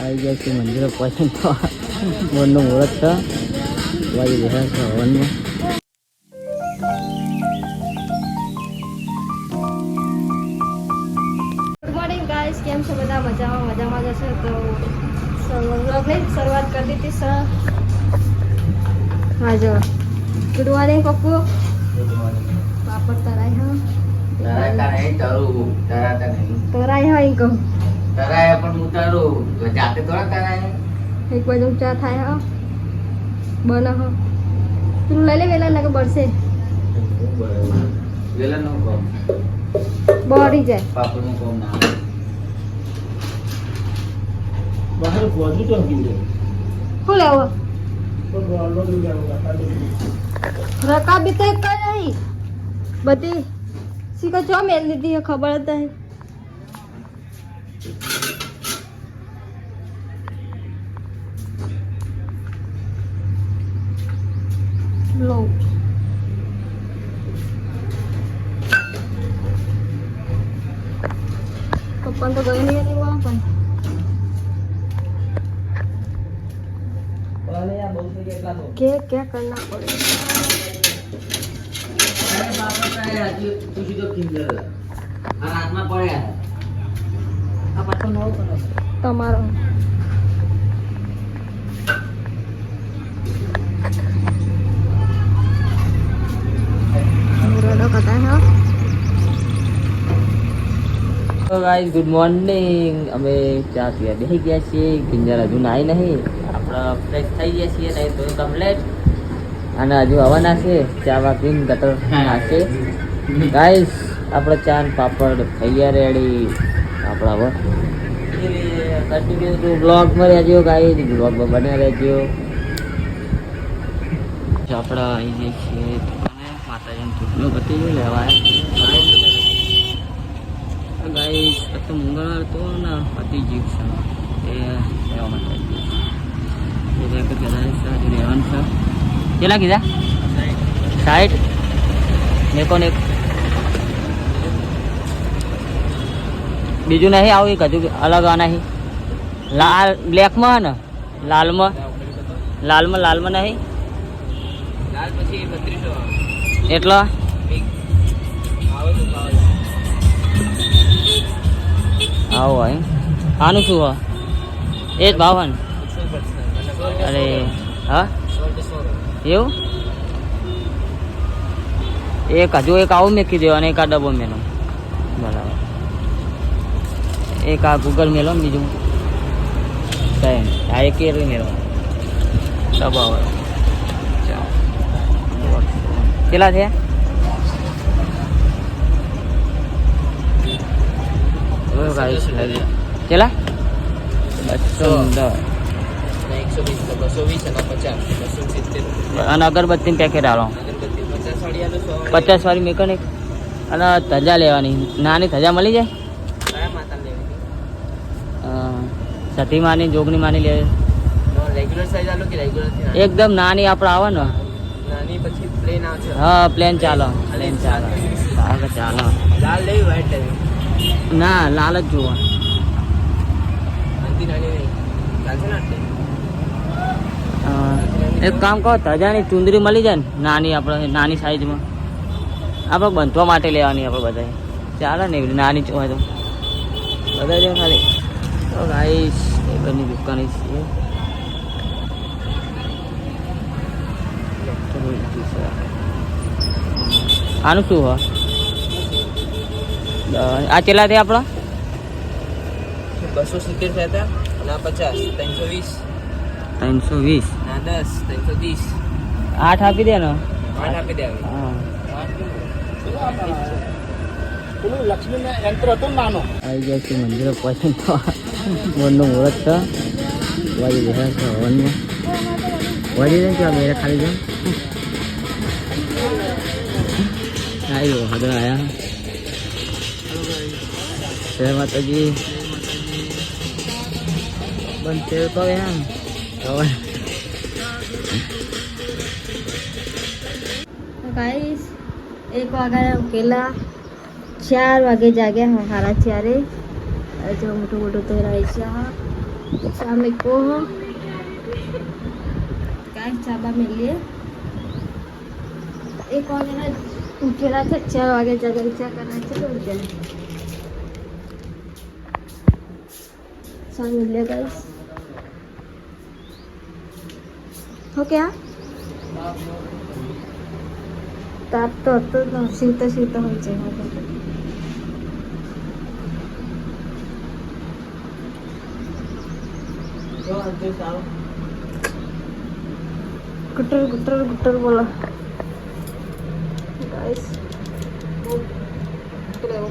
આવી ગયા છે મંદિરે પહોંચીને તો મોરનું મુહૂર્ત છે વાગી રહ્યા છે હવનમાં. ગુડ મોર્નિંગ ગાઈસ, કેમ છો બધા? મજામાં જશે તો વ્લોગની શરૂઆત કરી દીધી સર. હા જો ગુડ મોર્નિંગ પપ્પુ. પાપડ તરાય હા તરાય હા કહું તરાય પણ હું તારું જાતે થોડા તરાય એક બાજુ ઊંચા થાય હા બને હા તું લઈ લે વેલા લાગે બળશે વેલા નો કોમ બળી જાય પાપડ નું કોમ ના બહાર ગોદરી તો હકી શું લેવો રકાબી તો એક કઈ નહીં બધી શીખો છો મેલ લીધી ખબર હતા લો પપ્પા તો ગઈ નહીં હતી વहाँ પણ क्या करना पड़ेगा તમારો તો ગાઈસ ગુડ મોર્નિંગ. અમે ચા પીવા બેસી ગયા છીએ. કિંજર હજુ નાહી નહીં. આપણે ફ્રેશ થઈ ગયા છીએ નહીં તો કમ્પ્લેટ અને હજુ આવવાના છે ચા વાપીને ગટર નાખશે. ગાઈસ આપણે ચા ને પાપડ થઈ ગયા રેડી. આપણે હવે કન્ટિન્યુ ટુ બ્લોગમાં રહેજો ગાઈસ, બ્લોગમાં બન્યા રહેજો. આપણે આવી જઈએ છીએ માતાજીને ચૂંટણી પતી ગયું લેવા ગાઈસ. તો મંગળવાર તો ને પતી ગયું છે એ લેવા માટે રહેવાનું છે. કેટલા કીધા? 60 ને કોને બીજું નહીં આવું એક હજુ અલગ આ નહીં લાલ બ્લેકમાં ને લાલમાં નહીં લાલ પછી 3200 એટલા આવો ભાઈ. આનું શું હોય એ જ ભાવ ને? અરે હા એવું એક હજુ એક આવું મેકી દેવા અને એક આ ડબ્બો મેલો બરાબર. એક આ ગૂગલ મેલો ને બીજું કઈ આ એક મેલો ડબ્બા વાળો. કેટલા થયા? કેટલા? 220 અને અગરબત્તી પેકેટ આલો 50 વાળી મેકેનિક અને ધજા લેવાની નાની ધજા મળી જાય? સતી માની જોગની માની લે રેગ્યુલર સાઈઝ આલો કે રેગ્યુલર એકદમ નાની આપણે આવે ને નાની પછી પ્લેન આવે. હા પ્લેન ચાલો પ્લેન ચાલો ચાલો. લાલ લેવી વ્હાઈટ લેવી? ના લાલ જ જોવા. એક કામ કહો ધજાની ચુંદરી મળી જાય ને નાની આપણે નાની સાઈઝમાં આપણે બંધવા માટે લેવાની આપણે બધા ચાલે ને એવી નાની હોય તો બધા લે ખાલી. તો ગાઈસ એ બધી દુકાન છે. આનું શું હોય? આ કેટલા થયા આપણા? 270 થયા અને 50 320 ના 10 330 8 આપી દે ને 8 આપી દે. હા પેલું લક્ષ્મીના યંત્ર હતું નાનો આવી ગયા છે મંદિરે પહોંચીને તો મોરનું મુહૂર્ત છે વાગી રહ્યા છે હવનમાં વાગી જાય કે મેરે ખાલી જાય આવ્યો હદર આવ્યા. જય માતાજી. બંધ તેલ તો એમ ગાઈસ 1 વાગ્યા ઉકેલા 4 વાગે જાગ્યા હા 4:30 જો મોટું મોટું તો રહી છે. सामने को काय चाबा मिली एक और जरा उठेला था 4 वागे जगह क्या करना चलो उठ जाए सामने मिले गाइस हो क्या ताप तो सीता हो जाएगा गुटर बोला गाइस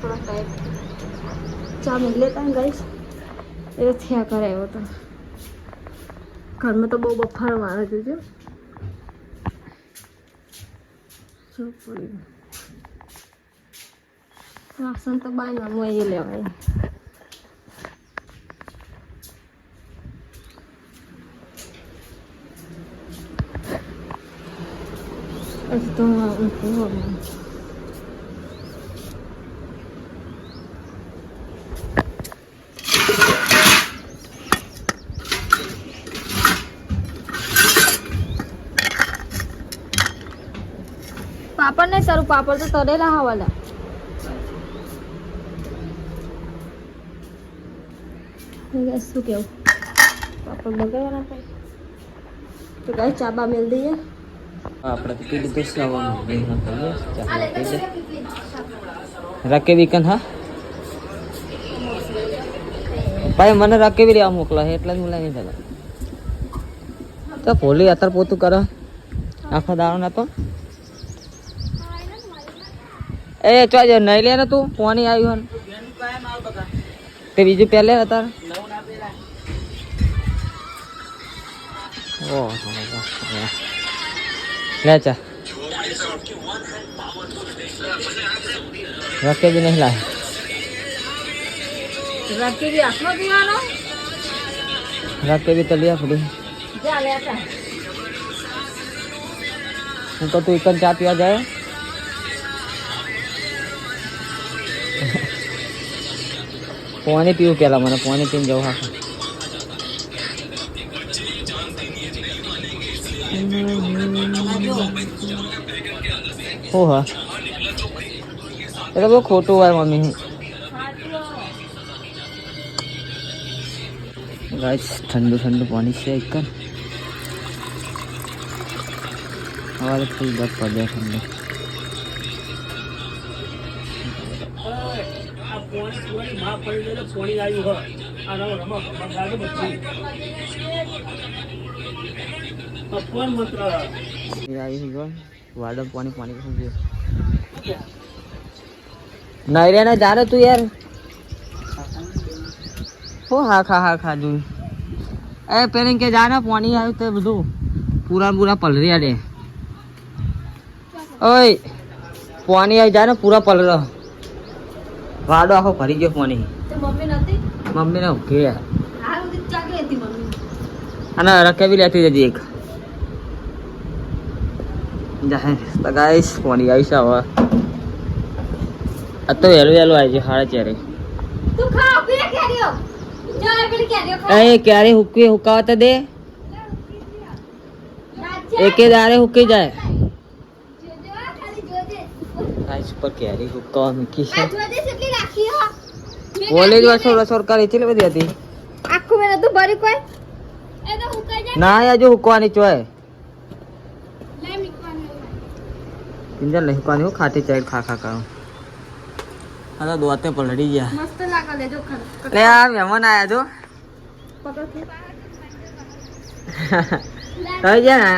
थोड़ा टाइप चा मिल लेता है गाइस ये क्या करे वो तो घर में तो बहुत बफार मारा जो सब पड़ी राशन तो बाय ना मुझे ये ले भाई तो पापड़ नहीं सर पापड़ तो तरेला हवाला શું કેવું પાપડ બગાડવાના થાય તો ગાય ચાબા મેલ દઈએ આપણે પી લીધું છે રકે વીકન હા ભાઈ મને રકે વી લેવા મોકલા છે એટલે જ હું લઈને જતો તો ભોલી અત્યારે પોતું કરે આખો દાડો નતો એ ચોજ નહીં લે ને તું પાણી આવ્યું તે બીજું પહેલે અત્યારે ઓહ લે ચા રકે બી નહીં લાવે રકે બી આખો પીવાનો રકે બી તો લે પડી જા લેતા હું તો તું એક જ ચા પીવા જાય પાણી પીવું પેલા મને પાણી પીને જવું હા હા એ તો બહુ ખોટું હોય મમ્મી ગાઈસ ઠંડુ પાણી છે એક હવારે ફૂલ બસ પડે ઠંડુ वाडम पानी पानी नहीं रहना जा रहे तू यार हो हाँ खा जू ए पेरें के जाना पानी आयो तो બધું पूरा पलरिया दे ओए पानी आई जाना पूरा पलर वाडो आखो भरी गयो पानी તો મમ્મી નતી मम्मी ने उके यार હાલ ઉધી ચાકે હતી મમ્મી અને રકે भी लेती जजी एक जाए तो गाइस पानी आई सा हुआ अब तो वेलो आई जी हाड़ा चेहरे તું ખા પી કેરીઓ જો એ પેલી કેરીઓ ખા ए क्यारे हुक्के हुकावत दे एके दारे हुक्के जाए જોજે ખાલી જોજે गाइस पर क्यारे हुक्का मिकी આ જોજે કેટલી રાખી હો बोले जो रसोर करे चले बदी आती આખું મેં નતું ભરી કોઈ એ તો હુકાઈ જાય ना या जो हुक्कानी चोय લે મીકવાનું इंजन नहीं हुक्कानी हो खाती चाय खा कर अरे दोते पलड़ी गया મસ્ત લાગે લે જો ખર ले आ मेहमान आया जो પકડ કે तो जा ना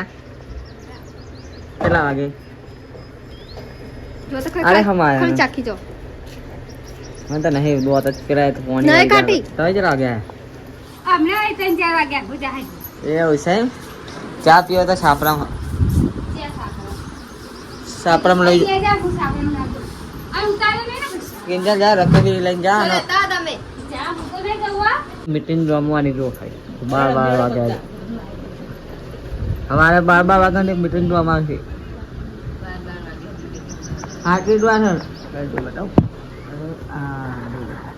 चला आगे જો તો ખર अरे हम आए ખર ચાખી જો मैं तो नहीं दो तो किराए तो पानी नहीं काटी। तो जरा गया હમણાં આઈ 3-4 વાગ્યા ગુજા હે ये वैसे चा पियो तो छापरा જે સાકરો छापरा में लई એ જા ગુસાવણ નાખો આ ઉતારે નહીં ને પછી किंजल जा रखे भी लई जा ना તા તમે જા મુકો ને જવા मीटिंग रमवानी जो खाई बार वागे हमारे बार वागे ने मीटिंग रमवा थी हाँ की दुआ है बताओ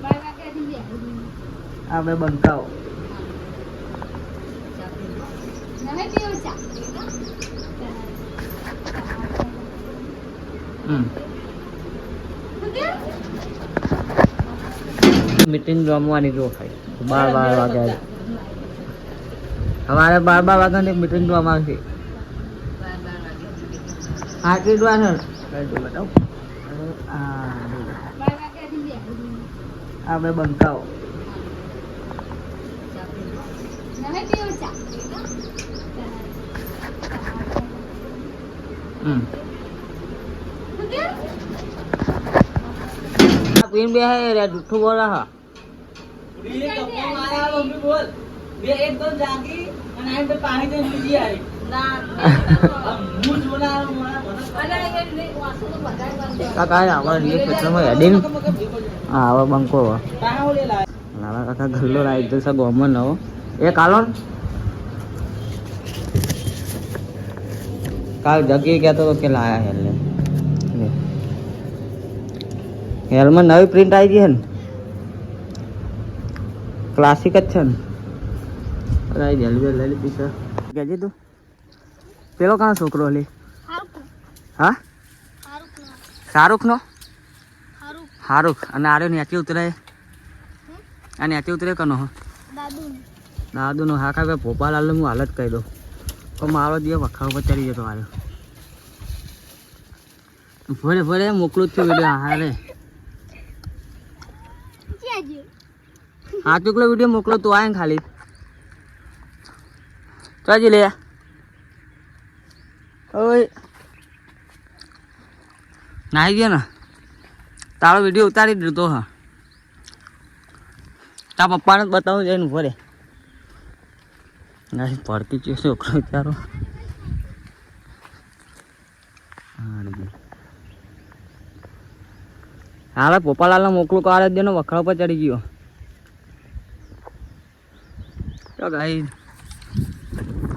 બાર વાગ્યા થી આપણે બંકાઓ મીટિંગ રમવાની જો ખાઈ 12 વાગ્યા સવારે 12 વાગ્યાની મીટિંગ રમવા આવશે. હા કેટલા છે બતાવો. આ બે બંકાઓ પીન બે હે રે જૂઠું બોલા હા એક દો જાગી અને આ બે પાણી દે બીજી આવી કાકા આવા રીએ ખેતરમાં હેડીન હા આવા બંકો લાવા કાકા ગલ્લો લાવી દે સા ગોમન નવો એક આલો કાલ જગી કહેતો તો કે લાયા હેલ હેલમાં નવી પ્રિન્ટ આવી ગઈ છે ને ક્લાસિક જ છે ને અરે જલ્દી લઈ લીધી સર કહેજે તું પેલો કાં છોકરો લે હા શાહરૂખ નો શાહરૂખ અને આર્યો નેચી ઉતરે આ નેચી ઉતરે કનો દાદુ નો હા કાંઈ ભોપાલાલ હું હાલત કહી દઉં તો મારો દિવસ વખા ઉપર ચડી જતો આવ્યો ભરે ભરે મોકલું જ છું વિડીયો હા રે હા ચૂકલો વિડીયો મોકલો તું આય ખાલી ચાજી લે ઓય નાહી ગયો ને તારો વિડીયો ઉતારી દીધો હા તા પપ્પાને બતાવું જઈને ભરે નહીં પડતી છે છોકરો વિચારો હાલે પોપાલાલ મોકલું કાઢે દે ને વખરા પર ચડી ગયો તો ગાઈ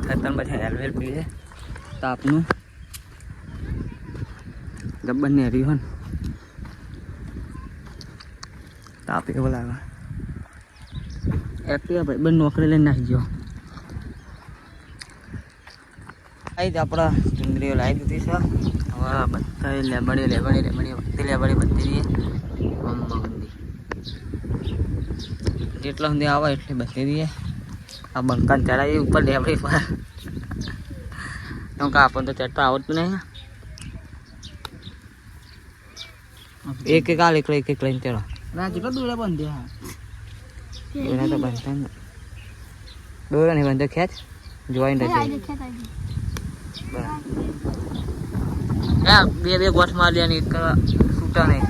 ખેતર પછી હેલવેલ પીએ તાપનું ગબ્બર ને રહ્યું તાપ એવો લાગે એક્ટિવા ભાઈ બંને નોકરી લઈને નાખી ગયો આવી જ આપણા ચુંદરીઓ લાવી દીધી છે હવે બધા લેબડી બધી રહીએ જેટલા સુધી આવે એટલે બધી રહીએ આ બંકાને ચડાવીએ ઉપર લેબડી પર કેમ કે આપણને તો ચડતા આવડતું નહીં એક એક આલ એક એક લઈને ચડો ના કેટલો દોડા બંધે હા દોડા તો બંધતા ને દોડા નહીં બંધો ખેંચ જોઈને રહેશે બે ગોઠ માર લેવાની એક છૂટા નહીં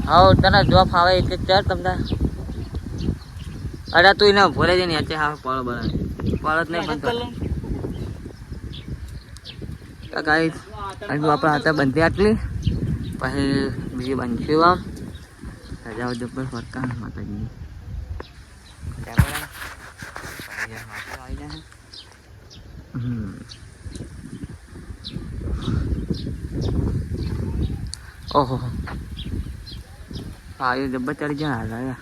હા તને જો ફાવે એક એક ચાર તમને અરે તું એને ભરે છે ને આજે હા પાળો બનાવે પાળો જ નહીં બનતો કાંઈ હજુ આપણા હાથે બંધી આટલી પછી બીજી બનશું આમ રજાઓ જબ્બર ફરકા માતાજી આવી જાય ઓહો હા એ જબ્બર ચડી જાય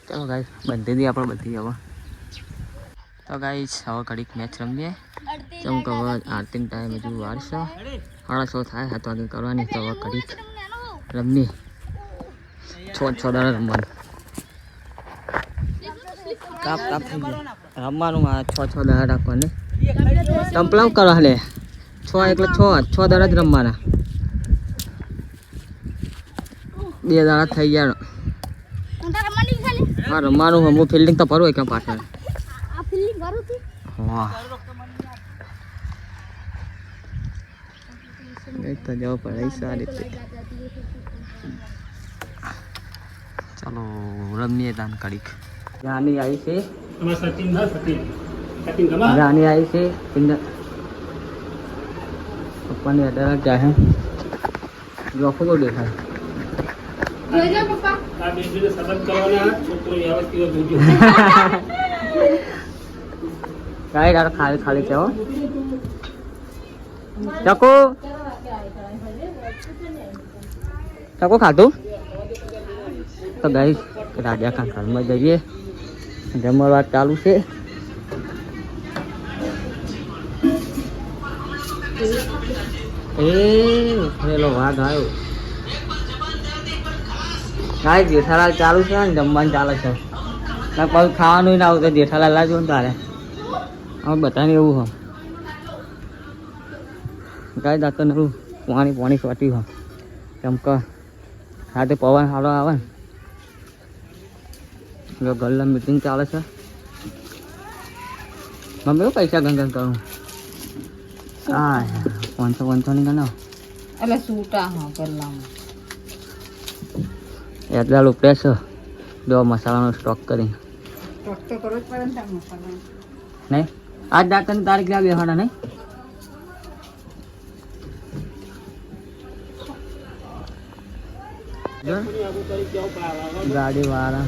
ચાલો ગાઈસ બંધી દી આપણે બધી હવે તો ગાઈસ હવે ઘડીક મેચ રમીએ ચમ કે હવે આરતી ટાઈમ હજુ વાર છે 6:30 થાય 7 વાગે કરવાની તો હવે ઘડીક રમીએ 6 દાડા રમવાનું કાપ થઈ ગયા રમવાનું 6 દાડા રાખવાની કમ્પ્લેન કરવા લે 6 એટલે 6 દાડા જ રમવાના 2 દાડા થઈ ગયા હા રમવાનું હું ફિલ્ડિંગ તો ભરું હોય ક્યાં પાછળ વાહ તો જવા પડે સારી રીતે ચાલો રમીએ તાન કડીક રાની આવી છે રાની આવી છે પપ્પાને અડાર જાય જોખો બહુ દેખાય કાંઈ તારે ખાલી ખાલી છે ચકો ખાધું તો ગાઈ રાજા ખાન ઘરમાં જઈએ જમણવાર ચાલુ છે. એ ઉખરેલો વાઘ આવ્યો. હા જેઠાલાલ ચાલુ છે ને જમવાનું ચાલે છે. ના કોઈ ખાવાનું ના આવું તો જેઠાલાલ લાવજો ને તારે. હવે બધાને એવું હોય ગાય દાંતો નરું પાણી સોટ્યું હોય કેમ કે સાથે પવન સારો આવે ને ગલ્લા મીટિંગ ચાલે છે. મમ્મી એવું પૈસા ગંગન કરું હા 500 ની ગણાવ એટલે સૂટા હા ગલ્લામાં એટલા રૂપિયા છે. જો મસાલાનો સ્ટોક કરી સ્ટોક તો કરવો જ પડે ને તાર મસાલા નહીં આજ દાંતની તારીખ લાવી બેહાડા નહીં ગાડી વાળા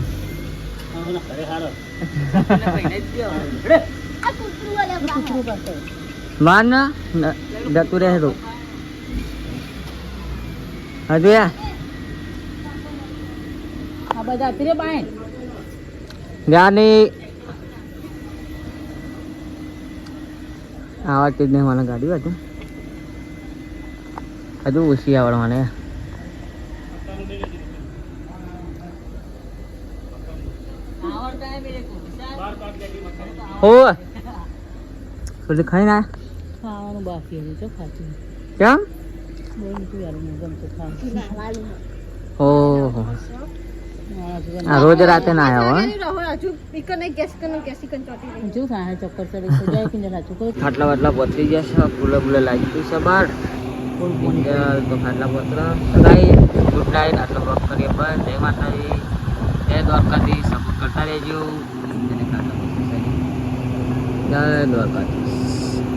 ઘરે હારો માન ના જતું રહે તો હજુ યાર આ બધા ફીરે બાય ગાડી આવડતી જ નહીં મને ગાડી હજુ ઓછી આવડે મને હો તો ખાઈ ના ખાવાનું બાકી હતું જો ખાતું કેમ બહુ મીઠું યાર હું ગમતું ખાવાનું ઓહો આ રોજ રાતે ના આવ્યો જો થાય ચક્કર ચડી જાય કે જરા ચૂકો ખાટલા વાટલા પતરી ગયા છે ફૂલે ફૂલે લાગી છે બહાર તો ખાટલા પતરા ગાઈ ગુડ નાઇટ આટલો બ્લોગ કરીએ બસ જય માતાજી જય દ્વારકાથી સપોર્ટ કરતા રહેજો જય દ્વારકાથી